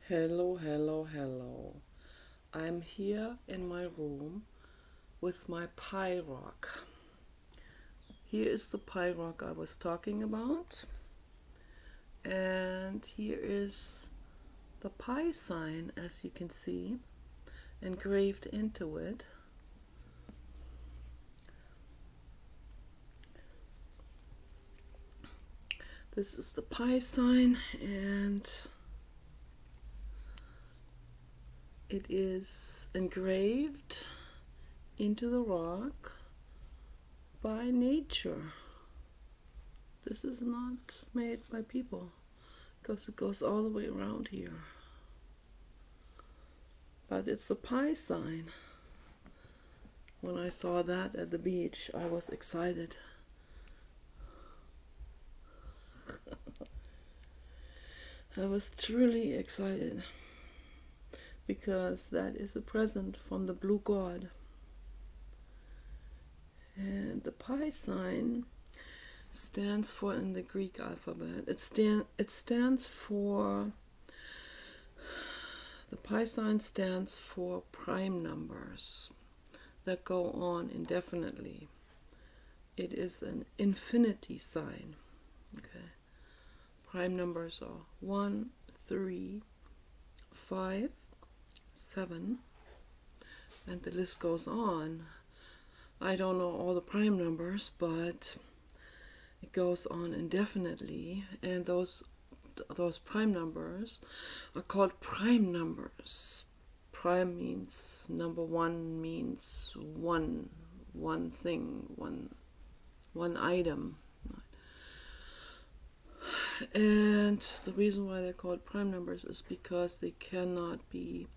Hello, hello, hello. I'm here in my room with my pie rock. Here is the pie rock I was talking about, and here is the pie sign, as you can see, engraved into it. This is the pie sign, and it is engraved into the rock by nature. This is not made by people because it goes all the way around here. But it's a pie sign. When I saw that at the beach, I was excited. I was truly excited because that is a present from the blue god. And the pi sign stands for, in the Greek alphabet, it stands for, the pi sign stands for prime numbers that go on indefinitely. It is an infinity sign. Okay. Prime numbers are 1, 3, 5, 7, and the list goes on. I don't know all the prime numbers, but it goes on indefinitely, and those prime numbers are called prime numbers. Prime means number one, means one thing, one item. And the reason why they're called prime numbers is because they cannot be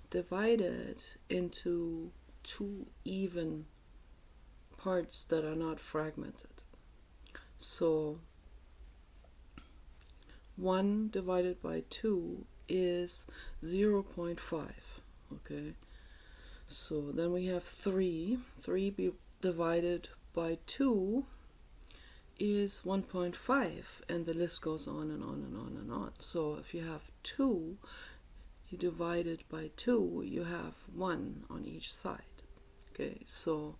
divided into two even parts that are not fragmented. So 1 divided by 2 is 0.5. Okay, so then we have 3 divided by 2 is 1.5, and the list goes on and on and on and on. So if you have 2, you divide it by 2, you have 1 on each side. Okay, so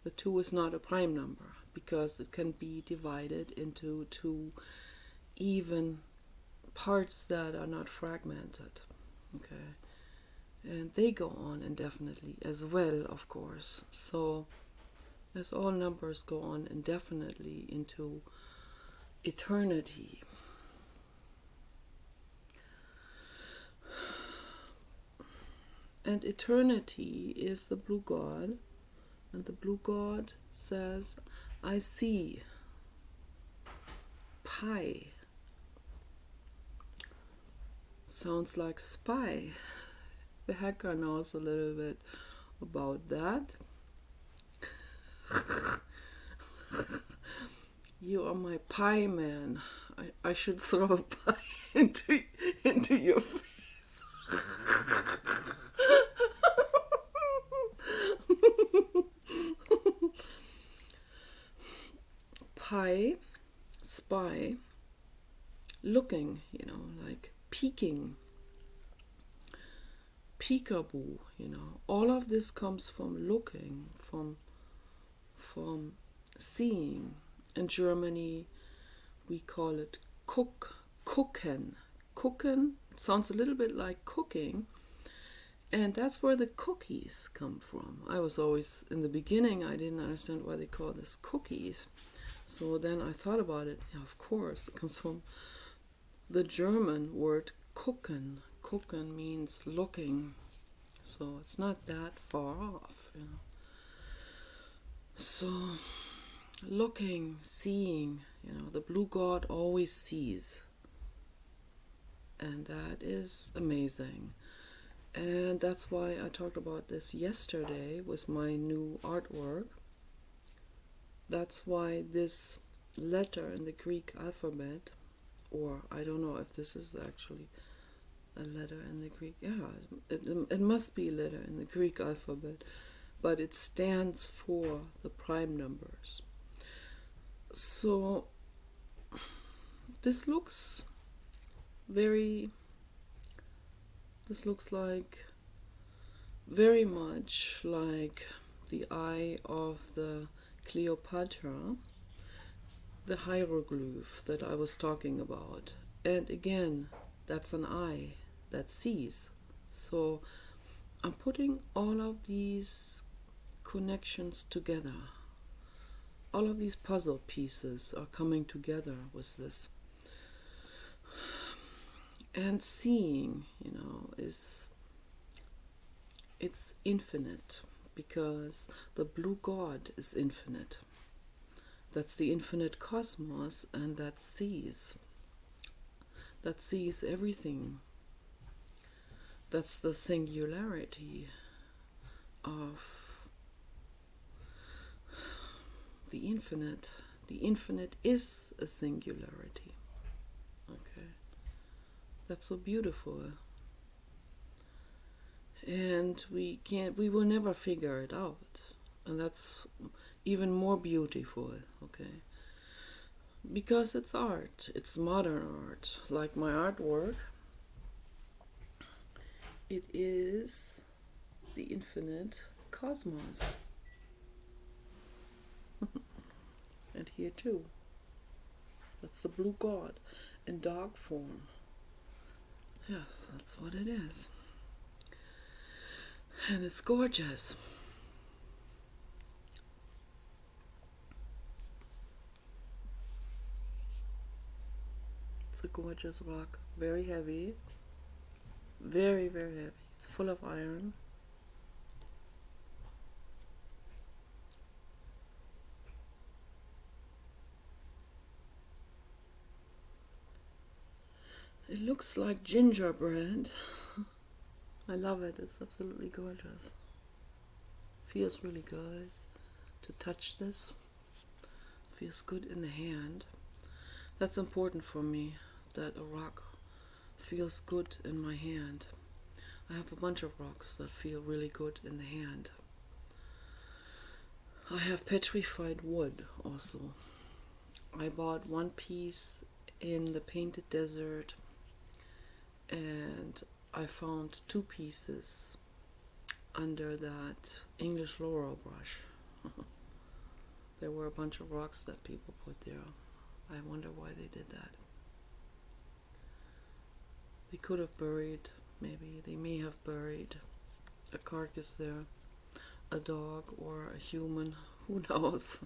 the 2 is not a prime number because it can be divided into two even parts that are not fragmented. Okay, and they go on indefinitely as well, of course. So as all numbers go on indefinitely into eternity. And eternity is the blue god, and the blue god says, I see pie. Sounds like spy. The hacker knows a little bit about that. You are my pie man. I should throw a pie into your face. Pie, spy, looking, like peeking, peekaboo, all of this comes from looking, from seeing. In Germany, we call it gucken. Gucken sounds a little bit like cooking, and that's where the cookies come from. I was always, in the beginning, I didn't understand why they call this cookies. So then I thought about it. Yeah, of course, it comes from the German word gucken. Gucken means looking, so it's not that far off. So looking, seeing, the blue god always sees, and that is amazing. And that's why I talked about this yesterday with my new artwork. That's why this letter in the Greek alphabet, or I don't know if this is actually a letter in the Greek, it must be a letter in the Greek alphabet, but it stands for the prime numbers. So this looks very This looks like very much like the eye of the Cleopatra, the hieroglyph that I was talking about. And again, that's an eye that sees. So I'm putting all of these connections together. All of these puzzle pieces are coming together with this. And seeing, is it's infinite, because the blue God is infinite. That's the infinite cosmos, and that sees everything. That's the singularity of the infinite. The infinite is a singularity. Okay. That's so beautiful. And we will never figure it out. And that's even more beautiful, okay? Because it's art, it's modern art. Like my artwork, it is the infinite cosmos. And here too. That's the blue God in dog form. Yes, that's what it is. And it's gorgeous. It's a gorgeous rock. Very heavy. Very, very heavy. It's full of iron. It looks like gingerbread. I love it. It's absolutely gorgeous. Feels really good to touch this. Feels good in the hand. That's important for me, that a rock feels good in my hand. I have a bunch of rocks that feel really good in the hand. I have petrified wood also. I bought one piece in the Painted Desert, and I found two pieces under that English laurel brush. There were a bunch of rocks that people put there. I wonder why they did that. They could have buried, they may have buried a carcass there, a dog or a human, who knows.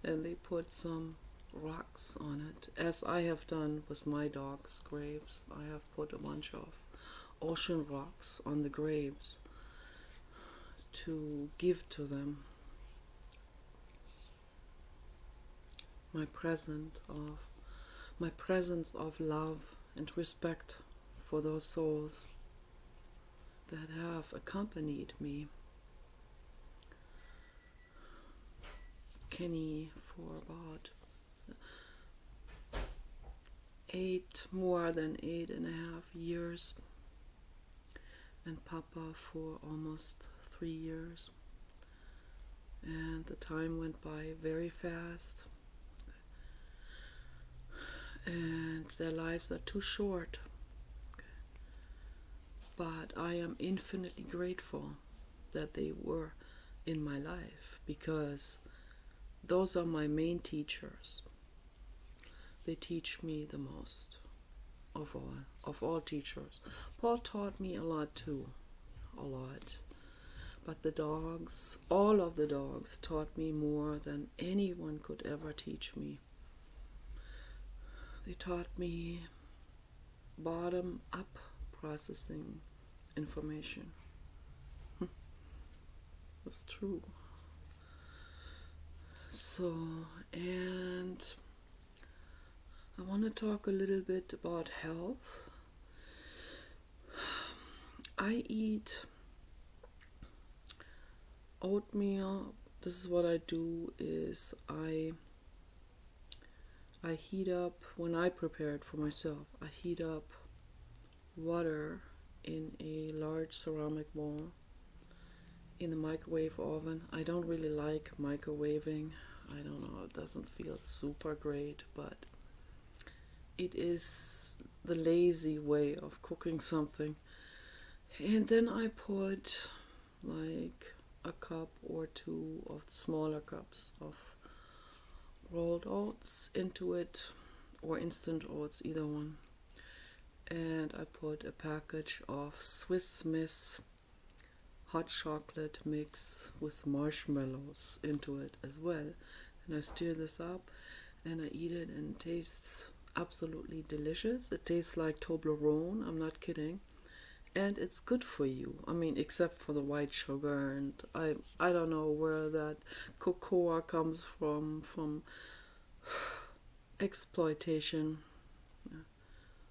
And they put some rocks on it, as I have done with my dog's graves. I have put a bunch of ocean rocks on the graves to give to them my presence of love and respect for those souls that have accompanied me. Kenny for about more than 8.5 years, and Papa for almost 3 years. And the time went by very fast, and their lives are too short. But I am infinitely grateful that they were in my life, because those are my main teachers. They teach me the most of all teachers. Paul taught me a lot too, a lot. But the dogs, all of the dogs, taught me more than anyone could ever teach me. They taught me bottom-up processing information. That's true. So, and I want to talk a little bit about health. I eat oatmeal. This is what I do, is I heat up, when I prepare it for myself, I heat up water in a large ceramic bowl in the microwave oven. I don't really like microwaving. I don't know, it doesn't feel super great, but it is the lazy way of cooking something. And then I put like a cup or two of smaller cups of rolled oats into it, or instant oats, either one. And I put a package of Swiss Miss hot chocolate mix with marshmallows into it as well. And I stir this up and I eat it, and it tastes absolutely delicious. It tastes like Toblerone, I'm not kidding. And it's good for you. I mean, except for the white sugar, and I don't know where that cocoa comes from exploitation.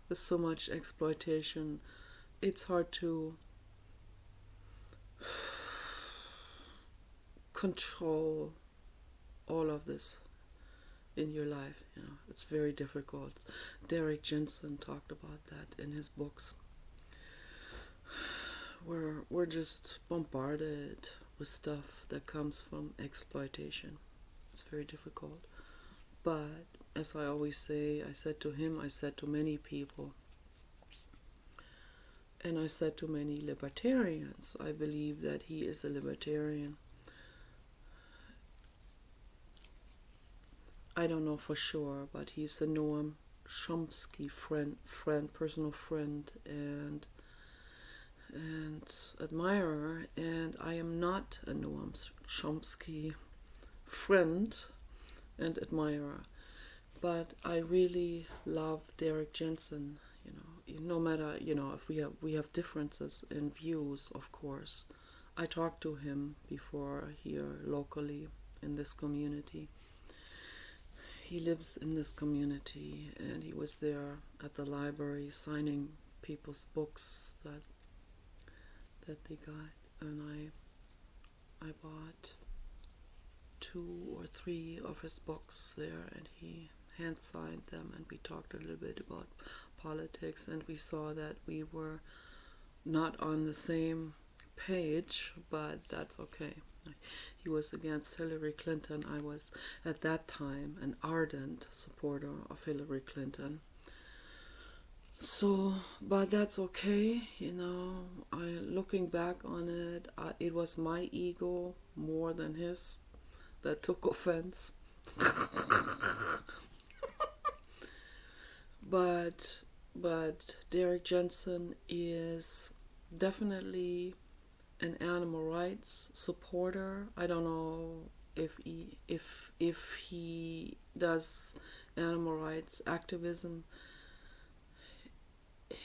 There's so much exploitation. It's hard to control all of this in your life. It's very difficult. Derek Jensen talked about that in his books. We're just bombarded with stuff that comes from exploitation. It's very difficult. But as I always say, I said to him, I said to many people, and I said to many libertarians, I believe that he is a libertarian. I don't know for sure, but he's a Noam Chomsky personal friend, and admirer, and I am not a Noam Chomsky friend and admirer, but I really love Derek Jensen. No matter if we have differences in views, of course. I talked to him before here locally in this community. He lives in this community, and he was there at the library signing people's books that they got, and I bought 2 or 3 of his books there, and he hand signed them, and we talked a little bit about politics, and we saw that we were not on the same page, but that's okay. He was against Hillary Clinton. I was at that time an ardent supporter of Hillary Clinton. So, but that's okay, looking back on it, it was my ego more than his that took offense. But Derek Jensen is definitely an animal rights supporter. I don't know if he does animal rights activism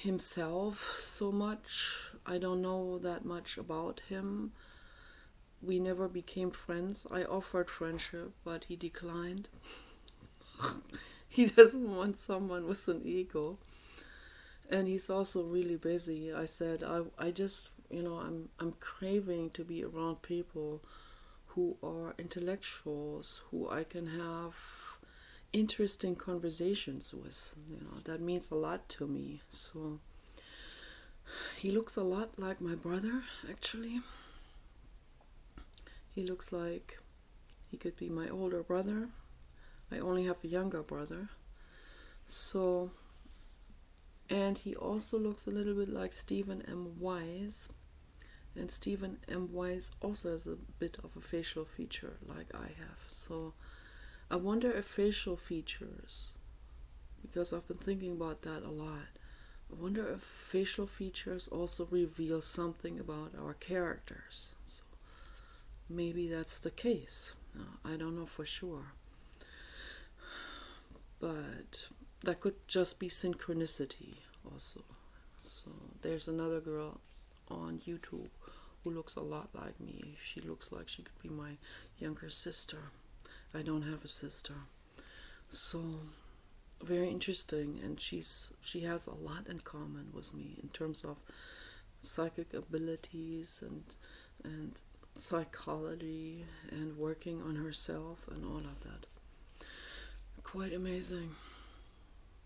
himself so much. I don't know that much about him. We never became friends. I offered friendship, but he declined. He doesn't want someone with an ego. And he's also really busy. I said, I just, I'm craving to be around people who are intellectuals, who I can have interesting conversations with. That means a lot to me. So he looks a lot like my brother, actually. He looks like he could be my older brother. I only have a younger brother. So, and he also looks a little bit like Stephen M. Wise. And Stephen M. Wise also has a bit of a facial feature like I have. So I wonder if facial features, because I've been thinking about that a lot, I wonder if facial features also reveal something about our characters. So maybe that's the case. I don't know for sure. But that could just be synchronicity also. So there's another girl on YouTube who looks a lot like me. She looks like she could be my younger sister. I don't have a sister. So very interesting, and she has a lot in common with me in terms of psychic abilities and psychology and working on herself and all of that. Quite amazing.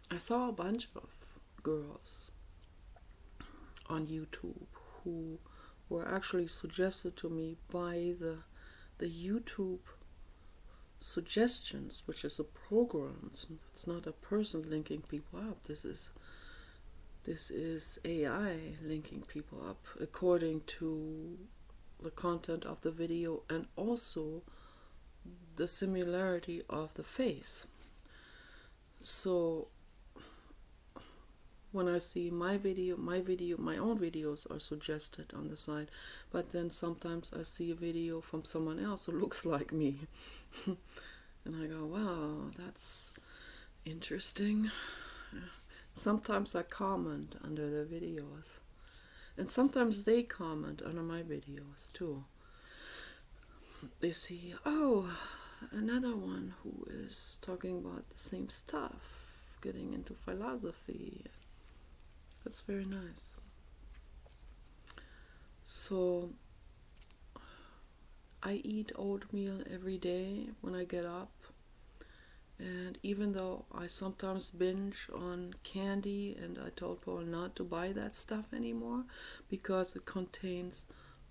I saw a bunch of girls on YouTube who were actually suggested to me by the YouTube suggestions, which is a program. It's not a person linking people up. This this is AI linking people up according to the content of the video and also the similarity of the face. So when I see my own videos are suggested on the side, but then sometimes I see a video from someone else who looks like me. And I go, wow, that's interesting. Sometimes I comment under their videos. And sometimes they comment under my videos too. They see, oh, another one who is talking about the same stuff, getting into philosophy. That's very nice. So I eat oatmeal every day when I get up. And even though I sometimes binge on candy, and I told Paul not to buy that stuff anymore because it contains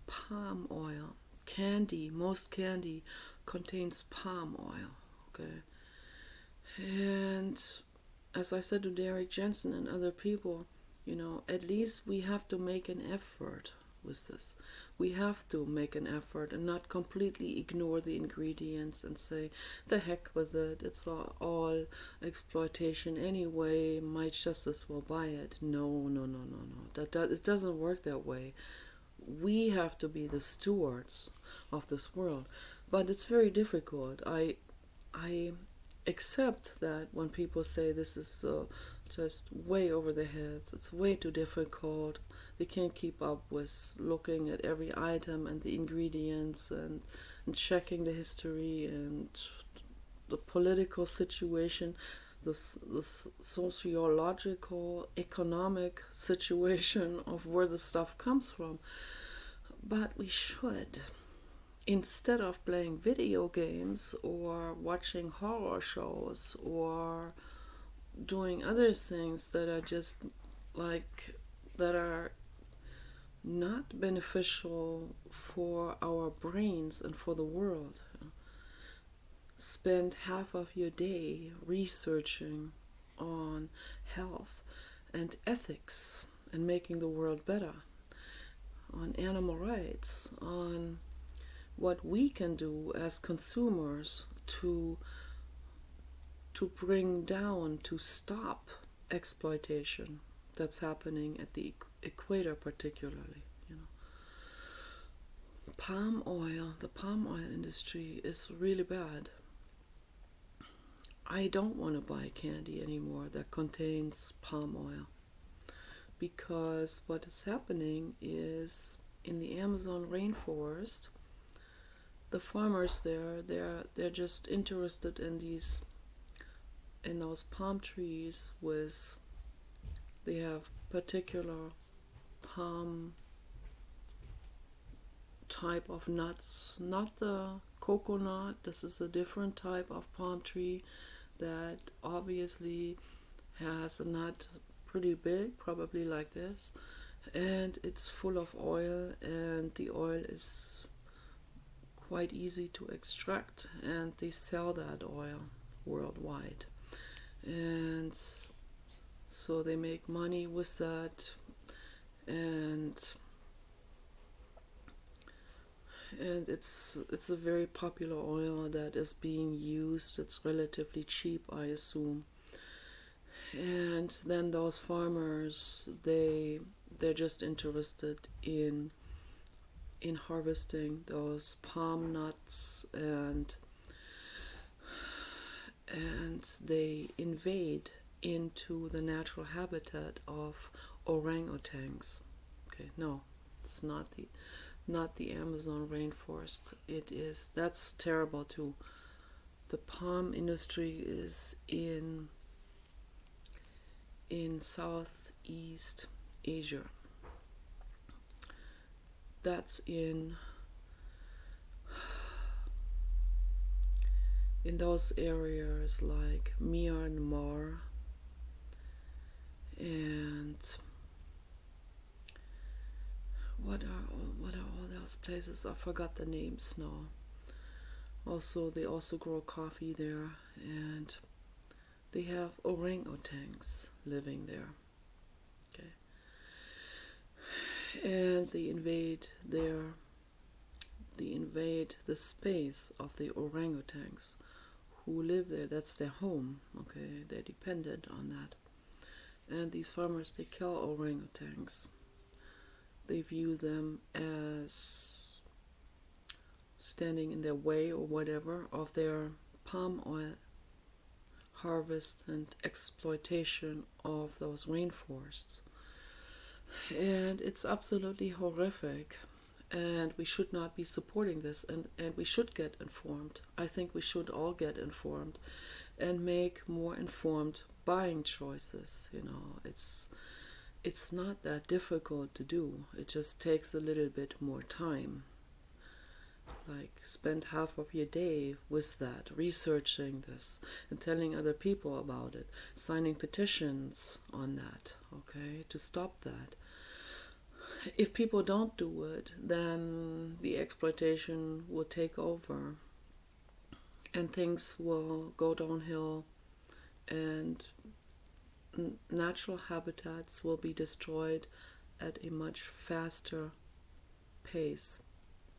palm oil. Most candy contains palm oil, okay? And as I said to Derek Jensen and other people, at least we have to make an effort with this. We have to make an effort and not completely ignore the ingredients and say, the heck with it, it's all exploitation anyway, my justice will buy it. No. It doesn't work that way. We have to be the stewards of this world. But it's very difficult. I accept that when people say this is just way over their heads, it's way too difficult, they can't keep up with looking at every item and the ingredients and checking the history and the political situation, the sociological, economic situation of where the stuff comes from. But we should. Instead of playing video games or watching horror shows or doing other things that are just that are not beneficial for our brains and for the world. Spend half of your day researching on health and ethics and making the world better, on animal rights, on what we can do as consumers to bring down, to stop exploitation that's happening at the equator particularly. Palm oil, the palm oil industry is really bad. I don't want to buy candy anymore that contains palm oil, because what is happening is in the Amazon rainforest, the farmers there, they're just interested in those palm trees they have particular palm type of nuts, not the coconut. This is a different type of palm tree that obviously has a nut pretty big, probably like this, and it's full of oil, and the oil is quite easy to extract, and they sell that oil worldwide, and so they make money with that, and it's a very popular oil that is being used. It's relatively cheap, I assume. And then those farmers, they're just interested in harvesting those palm nuts, and they invade into the natural habitat of orangutans. Okay, no, it's not the Amazon rainforest. That's terrible too. The palm industry is in Southeast Asia. That's in those areas like Myanmar and what are all those places? I forgot the names now. They also grow coffee there, and they have orangutans living there. Okay. and they invade the space of the orangutans who live there. That's their home. Okay, they're dependent on that. And these farmers, they kill orangutans. They view them as standing in their way or whatever of their palm oil harvest and exploitation of those rainforests. And it's absolutely horrific. And we should not be supporting this, and we should get informed. I think we should all get informed and make more informed buying choices. It's not that difficult to do. It just takes a little bit more time. Like, spend half of your day with that, researching this and telling other people about it, signing petitions on that, okay, to stop that. If people don't do it, then the exploitation will take over and things will go downhill, and natural habitats will be destroyed at a much faster pace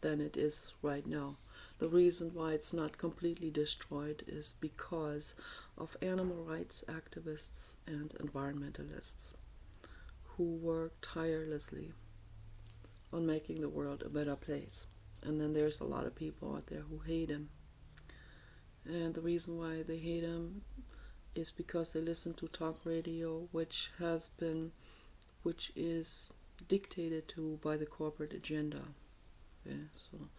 than it is right now. The reason why it's not completely destroyed is because of animal rights activists and environmentalists who work tirelessly on making the world a better place. And then there's a lot of people out there who hate him. And the reason why they hate him is because they listen to talk radio, which is dictated to by the corporate agenda. Okay, so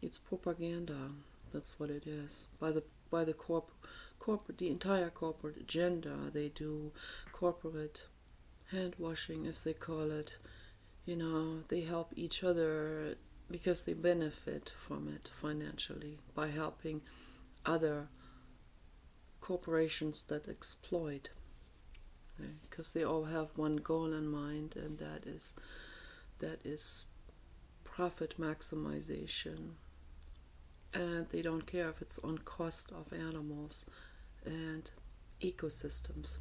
it's propaganda. That's what it is. By the corporate, the entire corporate agenda. They do corporate hand washing, as they call it. They help each other because they benefit from it financially by helping other corporations that exploit. Okay? Because they all have one goal in mind, and that is profit maximization. And they don't care if it's on cost of animals and ecosystems.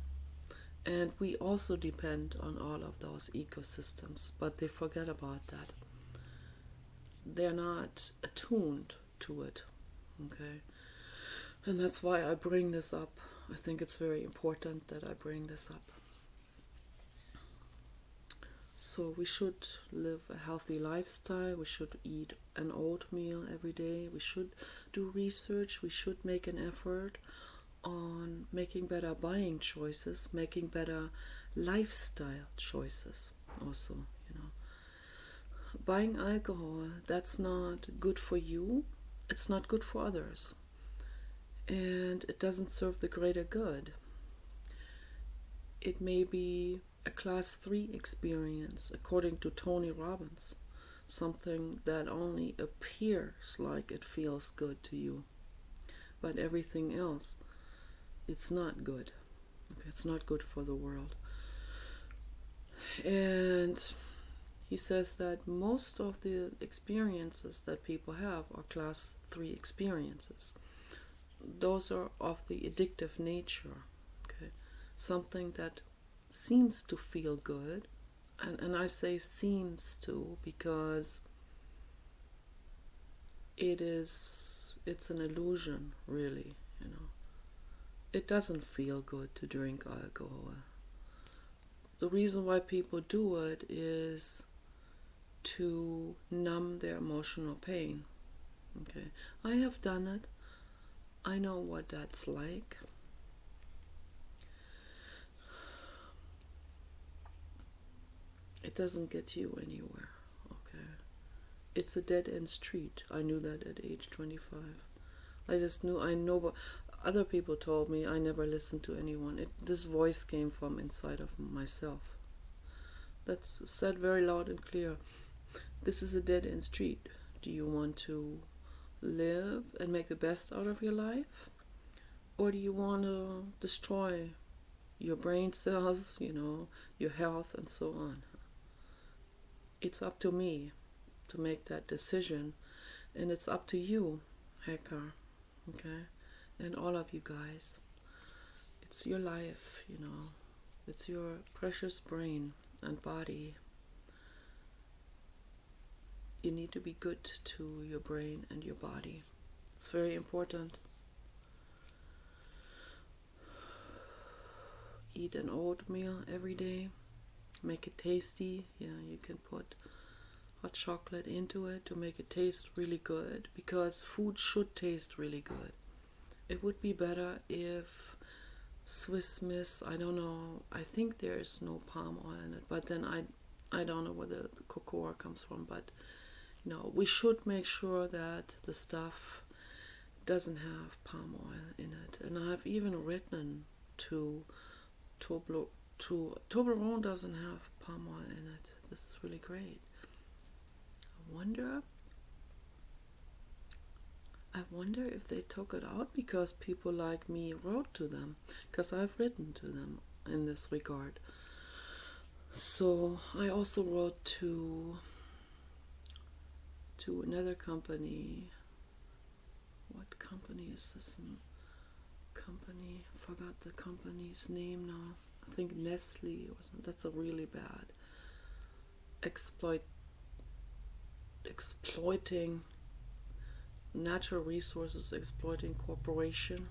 And we also depend on all of those ecosystems, but they forget about that. They're not attuned to it, okay? And that's why I bring this up. I think it's very important that I bring this up. So we should live a healthy lifestyle. We should eat an oatmeal every day. We should do research. We should make an effort on making better buying choices, making better lifestyle choices also. Buying alcohol, that's not good for you. It's not good for others. And it doesn't serve the greater good. It may be a class 3 experience, according to Tony Robbins, something that only appears like it feels good to you. But everything else, it's not good. Okay, it's not good for the world. And he says that most of the experiences that people have are class 3 experiences. Those are of the addictive nature. Okay, something that seems to feel good, and I say seems to because it's an illusion, really. It doesn't feel good to drink alcohol. The reason why people do it is to numb their emotional pain. Okay, I have done it. I know what that's like. It doesn't get you anywhere. Okay, it's a dead-end street. I knew that at age 25. I know, but other people told me. I never listened to anyone. This voice came from inside of myself. That's said very loud and clear. This is a dead-end street. Do you want to live and make the best out of your life? Or do you want to destroy your brain cells, your health, and so on? It's up to me to make that decision. And it's up to you, hacker, okay? And all of you guys. It's your life, It's your precious brain and body. you need to be good to your brain and your body. It's very important. Eat an oatmeal every day. Make it tasty. Yeah, you can put hot chocolate into it to make it taste really good, because food should taste really good. It would be better if Swiss Miss, I don't know, I think there is no palm oil in it, but then I don't know where the cocoa comes from, but we should make sure that the stuff doesn't have palm oil in it. And I've even written to Toblerone doesn't have palm oil in it. This is really great. I wonder if they took it out because people like me wrote to them, because I've written to them in this regard. So I also wrote to another company. What company is this? Company, I forgot the company's name now. I think Nestle or something. That's a really bad exploiting natural resources, exploiting corporation.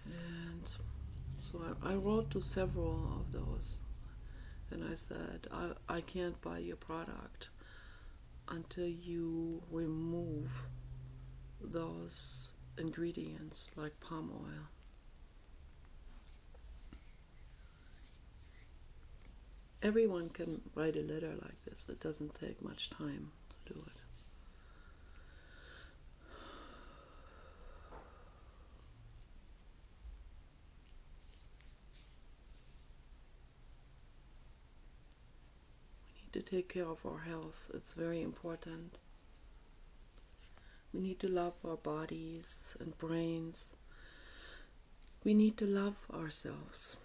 And so I wrote to several of those, and I said, I can't buy your product until you remove those ingredients like palm oil. Everyone can write a letter like this. It doesn't take much time to do it. We need to take care of our health. It's very important. We need to love our bodies and brains. We need to love ourselves.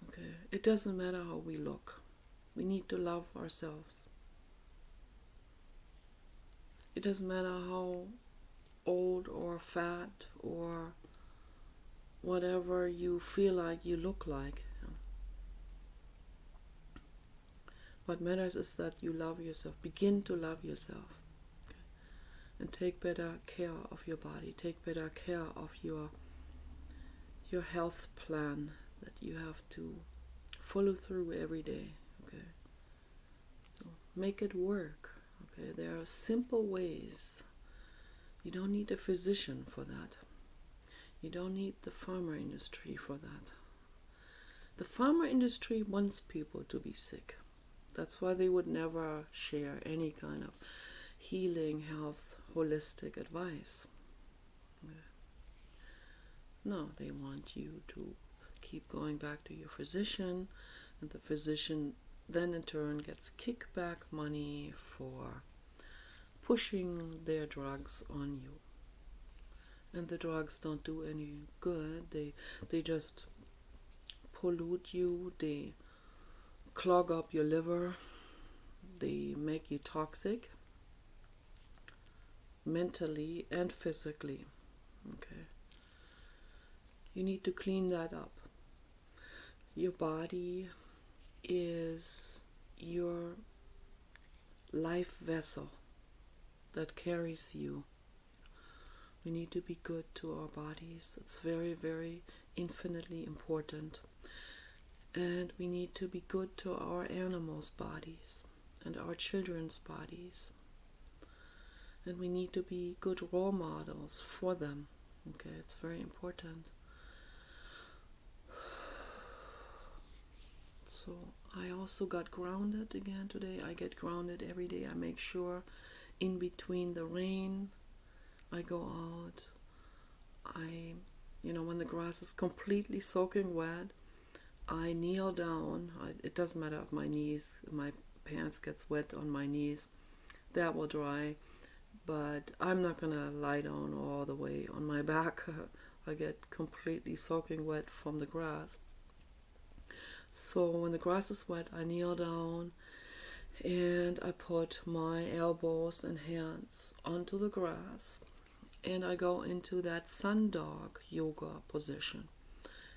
Okay? It doesn't matter how we look. We need to love ourselves. It doesn't matter how old or fat or whatever you feel like you look like. What matters is that you love yourself. Begin to love yourself. Okay? And take better care of your body. Take better care of your health plan that you have to follow through every day. Okay? So make it work. Okay? There are simple ways. You don't need a physician for that. You don't need the pharma industry for that. The pharma industry wants people to be sick. That's why they would never share any kind of healing, health, holistic advice. No, they want you to keep going back to your physician, and the physician then in turn gets kickback money for pushing their drugs on you. And the drugs don't do any good. They just pollute you. They clog up your liver. They make you toxic mentally and physically. Okay. You need to clean that up. Your body is your life vessel that carries you. We need to be good to our bodies. It's very, very infinitely important. And we need to be good to our animals' bodies and our children's bodies. And we need to be good role models for them. Okay, it's very important. So I also got grounded again today. I get grounded every day. I make sure in between the rain, I go out. When the grass is completely soaking wet, I kneel down. It doesn't matter if my pants gets wet on my knees. That will dry. But I'm not going to lie down all the way on my back. I get completely soaking wet from the grass. So when the grass is wet, I kneel down and I put my elbows and hands onto the grass. And I go into that sun dog yoga position.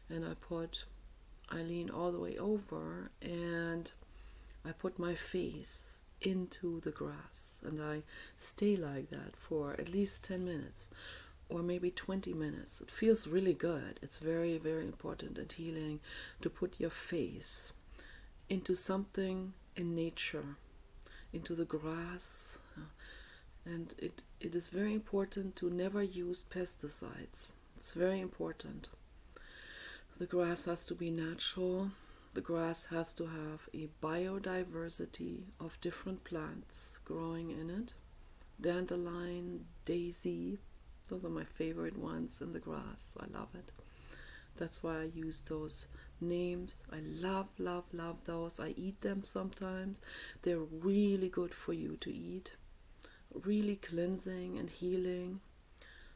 And I lean all the way over and I put my face into the grass, and I stay like that for at least 10 minutes or maybe 20 minutes. It feels really good. It's very, very important and healing to put your face into something in nature, into the grass. And it is very important to never use pesticides. It's very important. The grass has to be natural. The grass has to have a biodiversity of different plants growing in it. Dandelion, daisy, those are my favorite ones in the grass. I love it. That's why I use those names. I love, love, love those. I eat them sometimes. They're really good for you to eat. Really cleansing and healing.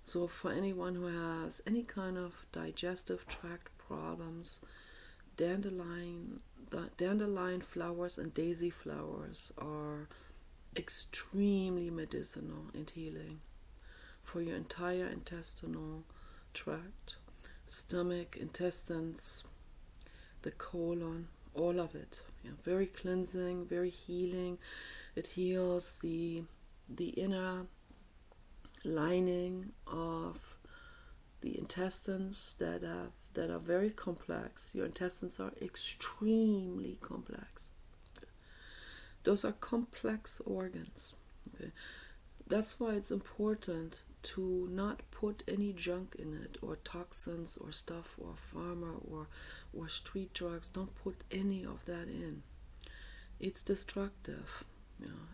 So for anyone who has any kind of digestive tract problems, dandelion flowers and daisy flowers are extremely medicinal and healing for your entire intestinal tract, stomach, intestines, the colon, all of it. Yeah, very cleansing, very healing. It heals the inner lining of the intestines that are very complex. Your intestines are extremely complex. Those are complex organs. Okay, that's why it's important to not put any junk in it, or toxins or stuff, or pharma or street drugs. Don't put any of that in. It's destructive.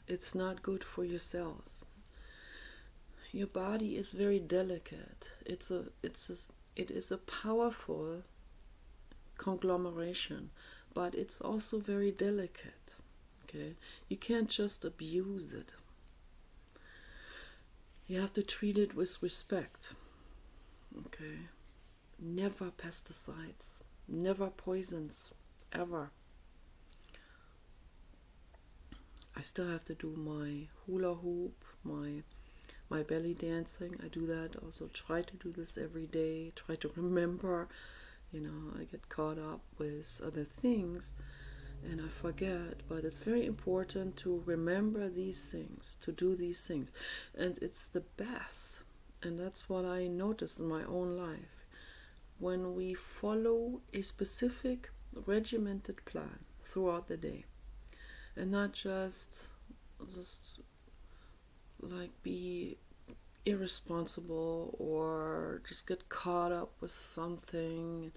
It's not good for your cells. Your body is very delicate. It is a powerful conglomeration, but it's also very delicate. Okay, you can't just abuse it. You have to treat it with respect. Okay, never pesticides, never poisons, ever. I still have to do my hula hoop, my belly dancing. I do that also. Try to do this every day. Try to remember. I get caught up with other things and I forget, but it's very important to remember these things, to do these things. And it's the best. And that's what I noticed in my own life. When we follow a specific regimented plan throughout the day, and not just like be irresponsible or just get caught up with something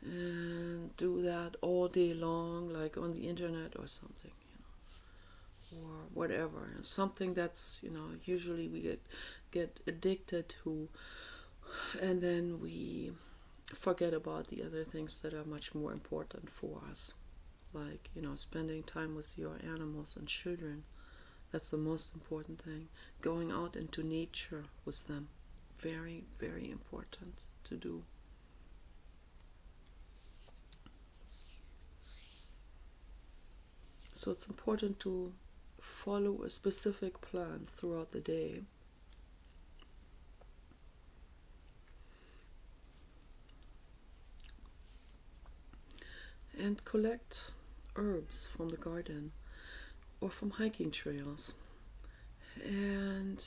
and do that all day long, like on the internet or something, or whatever. Something that's, usually we get addicted to, and then we forget about the other things that are much more important for us, like, spending time with your animals and children. That's the most important thing. Going out into nature with them. Very, very important to do. So it's important to follow a specific plan throughout the day. And collect herbs from the garden or from hiking trails. And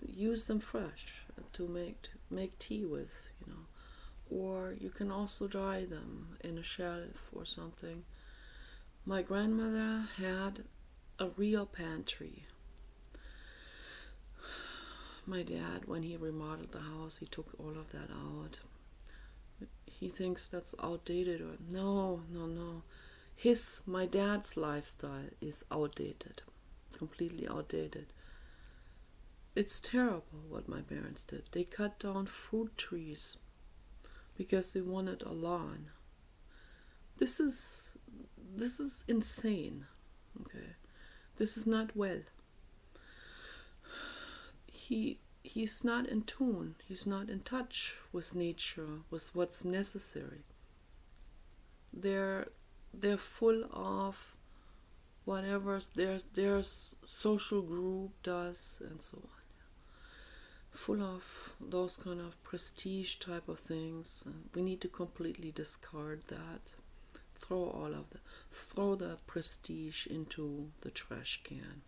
use them fresh to make tea with, Or you can also dry them in a shelf or something. My grandmother had a real pantry. My dad, when he remodeled the house, he took all of that out. He thinks that's outdated. Or no. My dad's lifestyle is outdated. Completely outdated. It's terrible what my parents did. They cut down fruit trees because they wanted a lawn. This is insane. Okay, this is not well. He's not in tune. He's not in touch with nature, with what's necessary. They're full of whatever their social group does and so on. Full of those kind of prestige type of things. And we need to completely discard that. throw the prestige into the trash can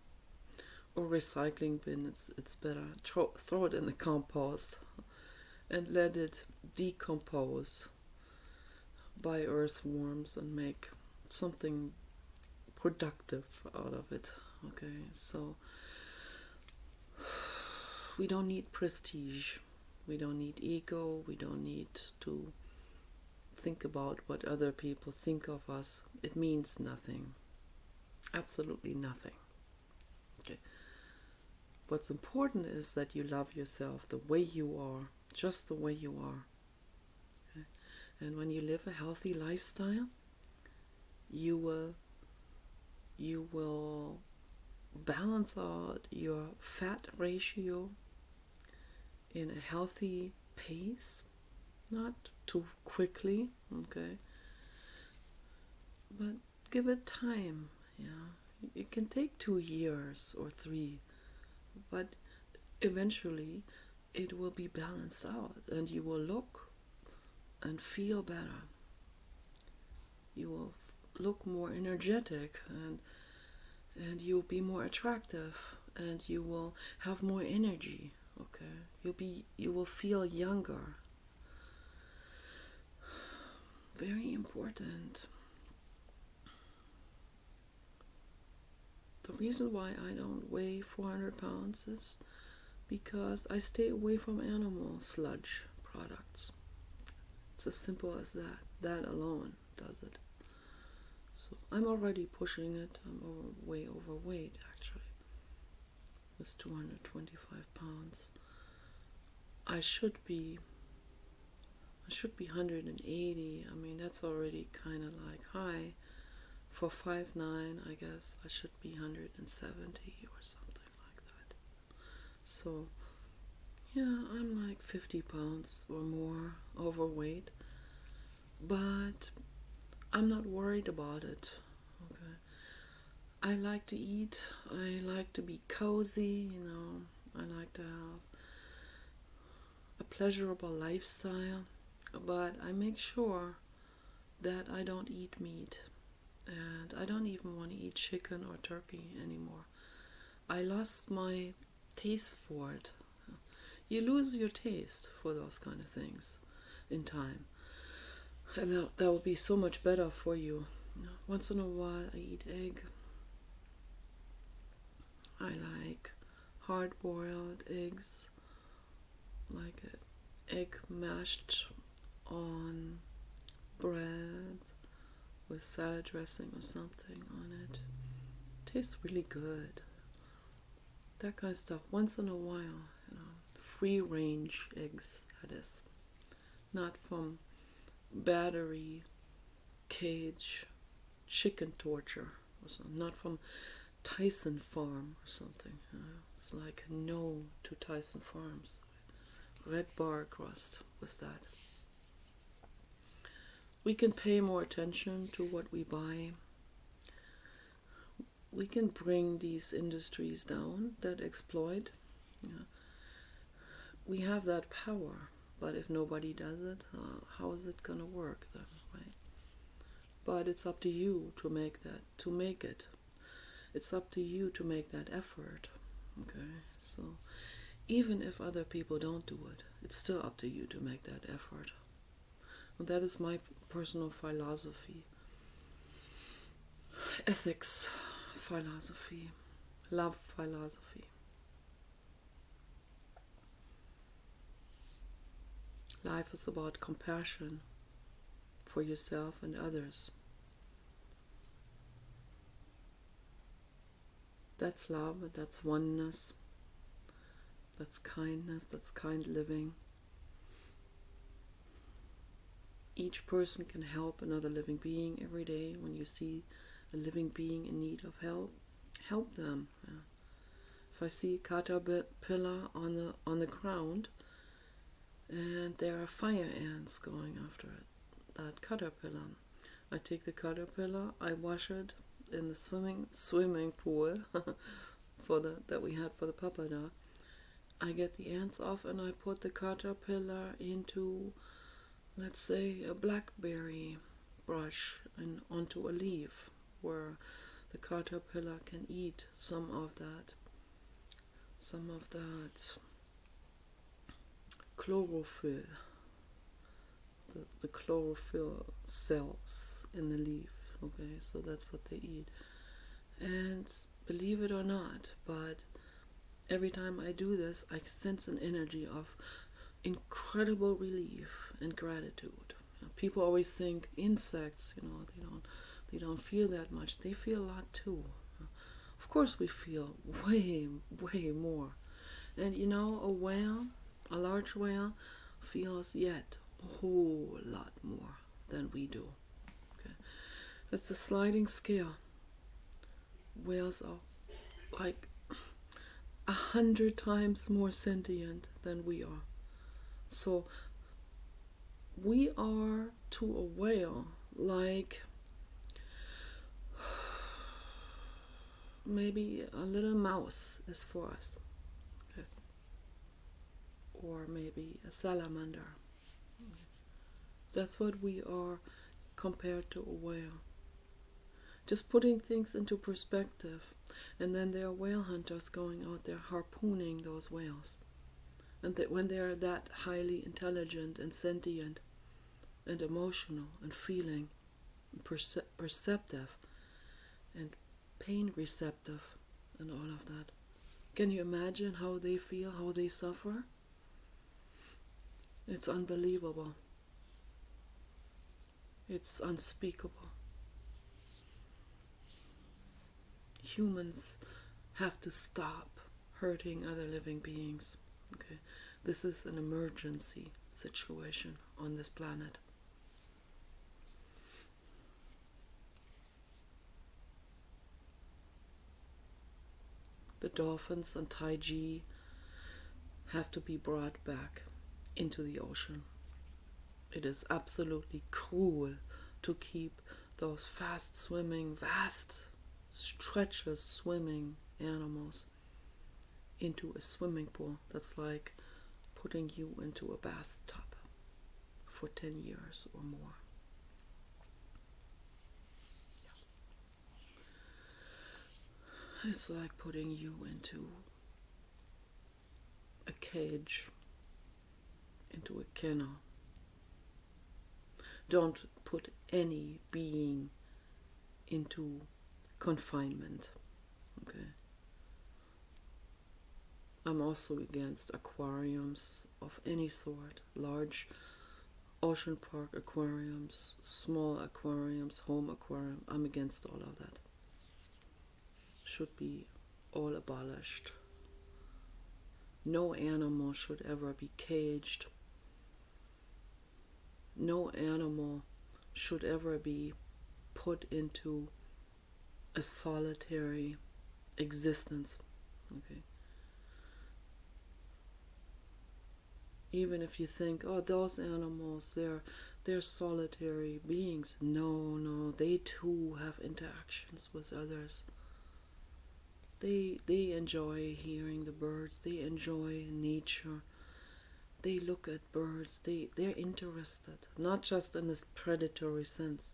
or recycling bin. It's better. Throw it in the compost and let it decompose by earthworms and make something productive out of it. Okay, so we don't need prestige, we don't need ego, we don't need to think about what other people think of us. It means nothing, absolutely nothing. Okay, what's important is that you love yourself the way you are, just the way you are. Okay? And when you live a healthy lifestyle, you will balance out your fat ratio in a healthy pace, not too quickly, okay? But give it time, yeah. It can take 2 years or 3, but eventually it will be balanced out and you will look and feel better. You will look more energetic and you'll be more attractive and you will have more energy, okay? You will feel younger. Very important. The reason why I don't weigh 400 pounds is because I stay away from animal sludge products. It's as simple as that. That alone does it. So I'm already pushing it. I'm way overweight, actually. With 225 pounds. I should be 180. I mean, that's already kind of like high. For 5'9", I guess I should be 170 or something like that. So, yeah, I'm like 50 pounds or more overweight. But I'm not worried about it, okay? I like to eat, I like to be cozy, I like to have a pleasurable lifestyle, but I make sure that I don't eat meat, and I don't even want to eat chicken or turkey anymore. I lost my taste for it. You lose your taste for those kind of things in time. And that will be so much better for you. Once in a while I eat egg. I like hard-boiled eggs, like an egg mashed on bread with salad dressing or something on it. Tastes really good. That kind of stuff. Once in a while, free-range eggs, that is. Not from battery cage chicken torture or something, not from Tyson Farm or something. It's like no to Tyson Farms. Red bar crust was that. We can pay more attention to what we buy. We can bring these industries down that exploit. We have that power. But if nobody does it, how is it gonna work then, right? But it's up to you to make it. It's up to you to make that effort, okay? So even if other people don't do it, it's still up to you to make that effort. And that is my personal philosophy. Ethics philosophy. Love philosophy. Life is about compassion for yourself and others. That's love, that's oneness, that's kindness, that's kind living. Each person can help another living being every day. When you see a living being in need of help them. Yeah. If I see a caterpillar on the ground, and there are fire ants going after it, that caterpillar, I take the caterpillar, I wash it in the swimming pool that we had for the papada. I get the ants off and I put the caterpillar into, let's say, a blackberry toothbrush and onto a leaf where the caterpillar can eat some of that chlorophyll, the chlorophyll cells in the leaf. Okay, so that's what they eat. And believe it or not, but every time I do this, I sense an energy of incredible relief and gratitude. People always think insects, they don't feel that much. They feel a lot too. Of course, we feel way, way more. And a large whale, feels yet a whole lot more than we do. Okay, that's a sliding scale. Whales are like 100 times more sentient than we are. So we are to a whale like maybe a little mouse is for us. Okay. Or maybe a salamander. Okay. That's what we are compared to a whale. Just putting things into perspective. And then there are whale hunters going out there harpooning those whales. And that when they're that highly intelligent and sentient and emotional and feeling and perceptive and pain receptive and all of that. Can you imagine how they feel, how they suffer? It's unbelievable. It's unspeakable. Humans have to stop hurting other living beings. Okay, this is an emergency situation on this planet. The dolphins and taiji have to be brought back into the ocean. It is absolutely cruel to keep those fast-swimming, vast stretches swimming animals into a swimming pool. That's like putting you into a bathtub for 10 years or more. It's like putting you into a cage, into a kennel. Don't put any being into confinement. Okay. I'm also against aquariums of any sort, large ocean park aquariums, small aquariums, home aquarium. I'm against all of that. Should be all abolished. No animal should ever be caged. No animal should ever be put into a solitary existence. Okay. Even if you think, oh, those animals, they're solitary beings. No, they too have interactions with others. They enjoy hearing the birds. They enjoy nature. They look at birds. They're interested, not just in this predatory sense.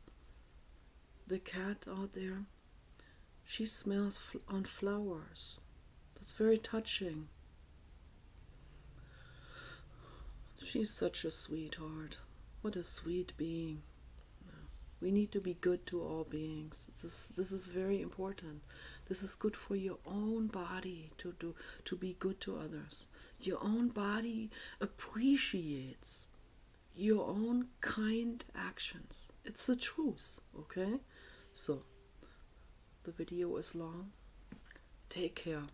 The cat out there, she smells on flowers. That's very touching. She's such a sweetheart. What a sweet being. We need to be good to all beings. This is very important. This is good for your own body to be good to others. Your own body appreciates your own kind actions. It's the truth, okay? So, the video is long. Take care.